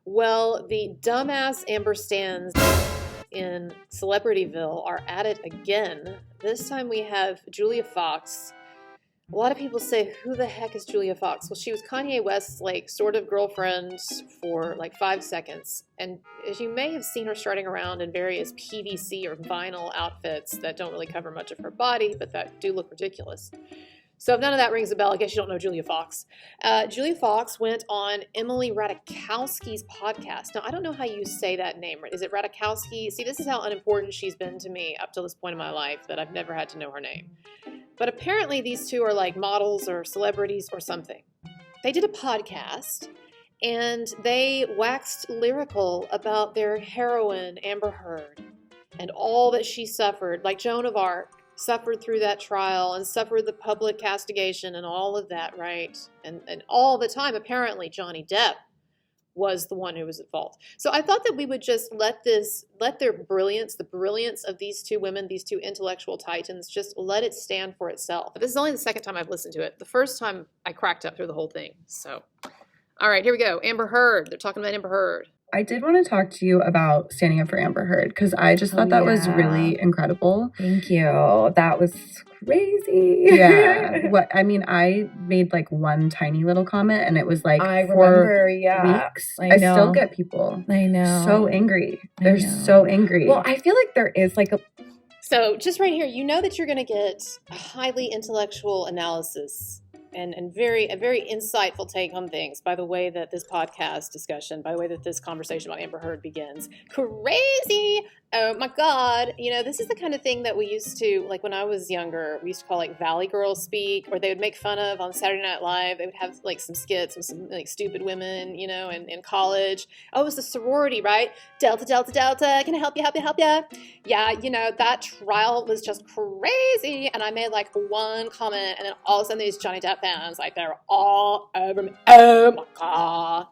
Well, the dumbass Amber Stans in Celebrityville are at it again. This time we have Julia Fox. A lot of people say, who the heck is Julia Fox? Well, she was Kanye West's sort of girlfriend for 5 seconds. And as you may have seen her strutting around in various PVC or vinyl outfits that don't really cover much of her body, but that do look ridiculous. So if none of that rings a bell, I guess you don't know Julia Fox. Julia Fox went on Emily Ratajkowski's podcast. Now, I don't know how you say that name. Is it Ratajkowski? See, this is how unimportant she's been to me up to this point in my life, that I've never had to know her name. But apparently these two are like models or celebrities or something. They did a podcast, and they waxed lyrical about their heroine, Amber Heard, and all that she suffered, like Joan of Arc. Suffered through that trial and suffered the public castigation and all of that, right? And all the time, apparently, Johnny Depp was the one who was at fault. So I thought that we would just let their brilliance, the brilliance of these two women, these two intellectual titans, just let it stand for itself. But this is only the second time I've listened to it. The first time I cracked up through the whole thing. So, all right, here we go. Amber Heard. They're talking about Amber Heard. I did want to talk to you about standing up for Amber Heard because I just thought that was really incredible. Thank you. That was crazy. Yeah. I made one tiny little comment and it was I for remember, weeks. I still get people so angry. They're so angry. Well, I feel like there is So just right here, you know that you're going to get a highly intellectual analysis and a very insightful take on things by the way that this podcast discussion, by the way that this conversation about Amber Heard begins. Crazy! Oh my God. This is the kind of thing that we used to, when I was younger, we used to call Valley Girls speak, or they would make fun of on Saturday Night Live. They would have some skits with some stupid women, in college. Oh, it was the sorority, right? Delta, Delta, Delta. Can I help you, help you, help you? Yeah, that trial was just crazy. And I made one comment, and then all of a sudden these Johnny Depp fans, they're all over me. Oh my God.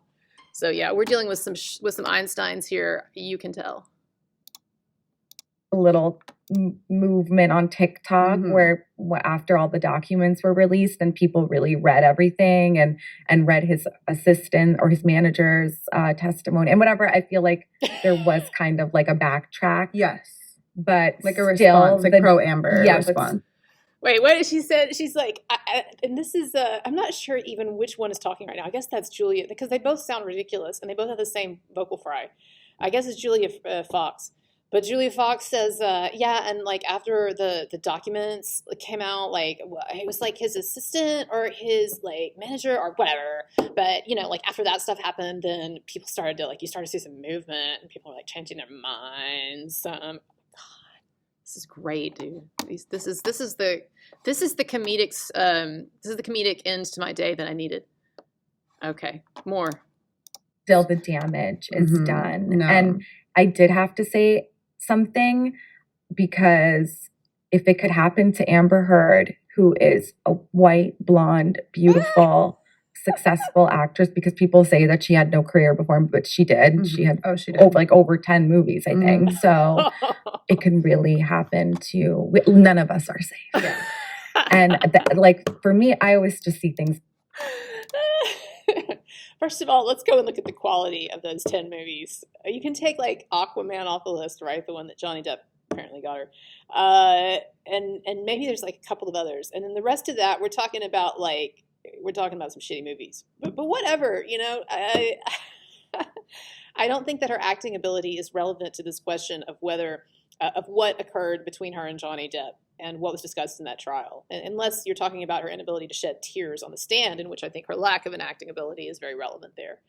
So yeah, we're dealing with some Einsteins here. You can tell. little movement on TikTok where after all the documents were released and people really read everything and read his assistant or his manager's testimony and whatever. I feel like there was kind of a backtrack. Yes. But a response, pro-Amber response. Wait, what did she say? She's and this is, I'm not sure even which one is talking right now. I guess that's Julia, because they both sound ridiculous and they both have the same vocal fry. I guess it's Julia Fox. But Julia Fox says, and after the documents came out, it was his assistant or his manager or whatever. But, after that stuff happened, then people started to you started to see some movement and people were changing their minds. God, this is great, dude. This is the comedic end to my day that I needed. Okay, more. Still, the damage is done. No. And I did have to say something, because if it could happen to Amber Heard, who is a white, blonde, beautiful, successful actress, because people say that she had no career before, but she did. She had over 10 movies, I think. So it can really happen to none of us are safe. Yeah. And for me, I always just see things. First of all, let's go and look at the quality of those 10 movies. You can take Aquaman off the list, right? The one that Johnny Depp apparently got her. And maybe there's a couple of others. And then the rest of that, we're talking about some shitty movies. But whatever, I don't think that her acting ability is relevant to this question of whether of what occurred between her and Johnny Depp and what was discussed in that trial. And unless you're talking about her inability to shed tears on the stand, in which I think her lack of an acting ability is very relevant there.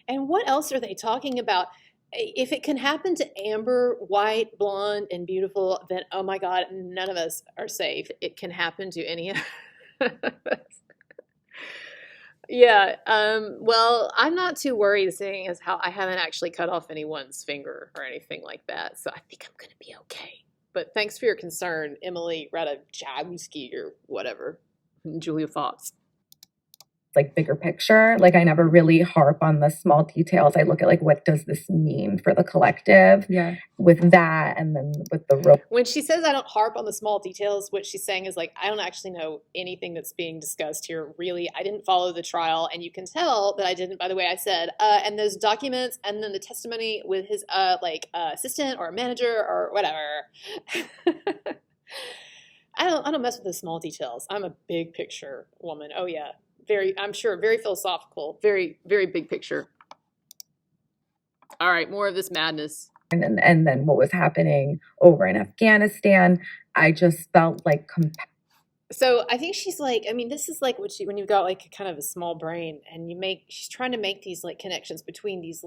And what else are they talking about? If it can happen to Amber, white, blonde, and beautiful, then, oh my God, none of us are safe. It can happen to any of us. Yeah, well, I'm not too worried, seeing as how I haven't actually cut off anyone's finger or anything like that, so I think I'm going to be okay. But thanks for your concern, Emily Ratajkowski or whatever, Julia Fox. like bigger picture. Like I never really harp on the small details. I look at like, what does this mean for the collective? Yeah. With that, and then with the rope. When she says I don't harp on the small details, what she's saying is like, I don't actually know anything that's being discussed here. Really, I didn't follow the trial, and you can tell that I didn't by the way I said. And those documents, and then the testimony with his assistant or manager or whatever. I don't mess with the small details. I'm a big picture woman. Oh yeah. I'm sure, very philosophical, very, very big picture. All right, more of this madness. And then what was happening over in Afghanistan, I just felt like So I think she's like, I mean, this is like when you've got like kind of a small brain, and she's trying to make these like connections between these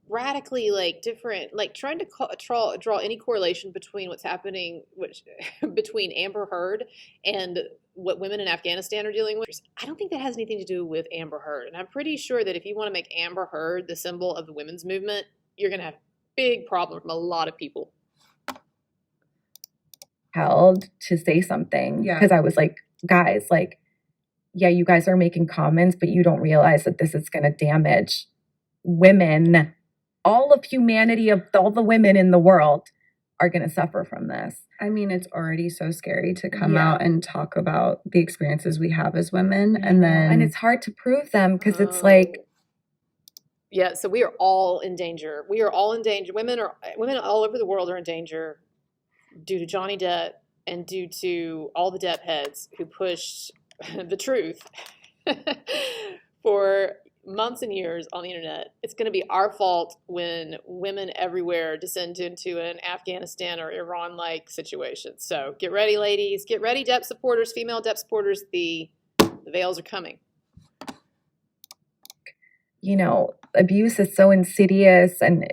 radically like different, like trying to draw any correlation between what's happening, between Amber Heard and what women in Afghanistan are dealing with. I don't think that has anything to do with Amber Heard. And I'm pretty sure that if you want to make Amber Heard the symbol of the women's movement, you're going to have big problem from a lot of people. Held to say something, because I was like, guys, like, yeah, you guys are making comments, but you don't realize that this is going to damage women. All of humanity, of all the women in the world, are going to suffer from this. I mean, it's already so scary to come out and talk about the experiences we have as women, and it's hard to prove them, because it's like, yeah. So we are all in danger. We are all in danger. Women all over the world are in danger due to Johnny Depp and due to all the Depp heads who pushed the truth for months and years on the internet. It's going to be our fault when women everywhere descend into an Afghanistan or Iran-like situation. So get ready, ladies. Get ready, Depp supporters, female Depp supporters. The veils are coming. You know, abuse is so insidious, and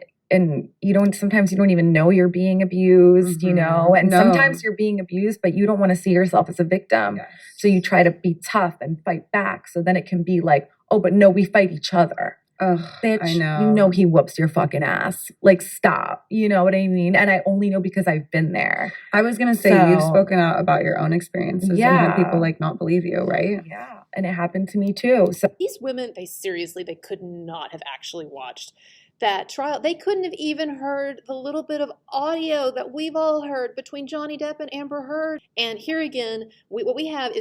sometimes you don't even know you're being abused, you know, and sometimes you're being abused, but you don't want to see yourself as a victim. Yes. So you try to be tough and fight back. So then it can be like, oh, but no, we fight each other. Ugh, bitch, I know. You know he whoops your fucking ass. Like, stop. You know what I mean? And I only know because I've been there. I was going to say, you've spoken out about your own experiences and had people like not believe you, right? Yeah. And it happened to me too. So these women, they could not have actually watched that trial. They couldn't have even heard the little bit of audio that we've all heard between Johnny Depp and Amber Heard. And here again, what we have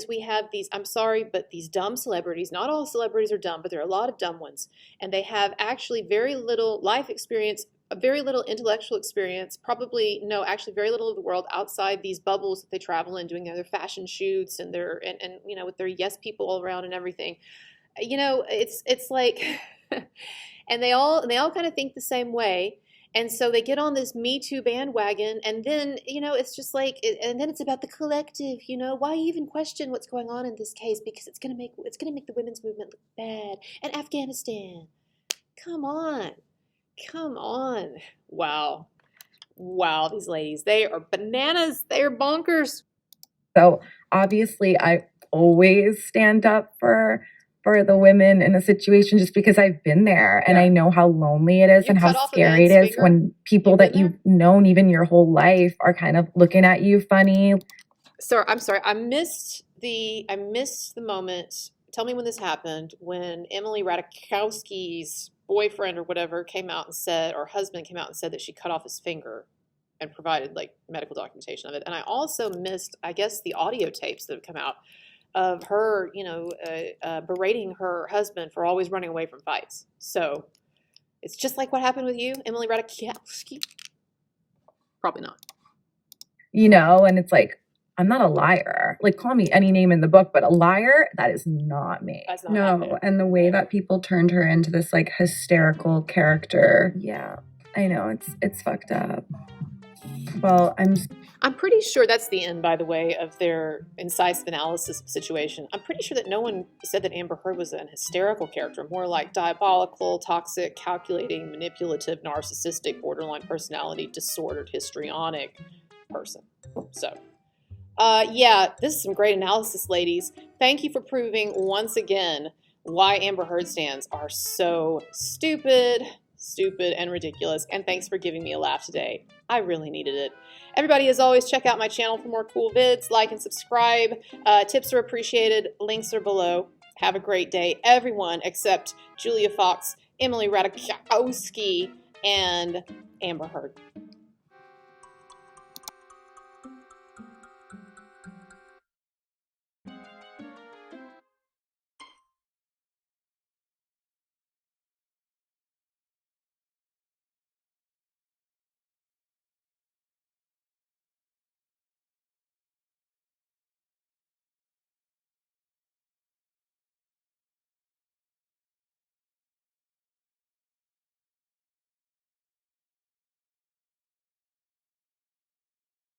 these, I'm sorry, but these dumb celebrities. Not all celebrities are dumb, but there are a lot of dumb ones. And they have actually very little life experience, very little intellectual experience, actually very little of the world outside these bubbles that they travel in, doing their fashion shoots and you know, with their yes people all around and everything. You know, it's like and they all kind of think the same way. And so they get on this Me Too bandwagon, and then, you know, it's just like, and then it's about the collective, you know, why even question what's going on in this case? Because it's going to make the women's movement look bad. And Afghanistan, come on. Wow, these ladies, they are bananas. They are bonkers. So obviously I always stand up for the women in a situation, just because I've been there and I know how lonely it is and how scary it is when people that you've known even your whole life are kind of looking at you funny. Sir, I'm sorry. I missed the moment. Tell me when this happened, when Emily Ratajkowski's boyfriend or whatever came out and said, or husband came out and said that she cut off his finger and provided like medical documentation of it. And I also missed, I guess, the audio tapes that have come out of her, you know, berating her husband for always running away from fights. So it's just like what happened with you, Emily Ratajkowski. Probably not. You know, and it's like, I'm not a liar. Like, call me any name in the book, but a liar, that is not me. That's not happening. And the way that people turned her into this like hysterical character. Yeah, I know, it's fucked up. Well, I'm pretty sure that's the end, by the way, of their incisive analysis of the situation. I'm pretty sure that no one said that Amber Heard was an hysterical character, more like diabolical, toxic, calculating, manipulative, narcissistic, borderline personality, disordered, histrionic person. So, yeah, this is some great analysis, ladies. Thank you for proving once again why Amber Heard stans are so stupid and ridiculous. And thanks for giving me a laugh today. I really needed it. Everybody, as always, check out my channel for more cool vids. Like and subscribe. Tips are appreciated. Links are below. Have a great day, everyone, except Julia Fox, Emily Ratajkowski, and Amber Heard.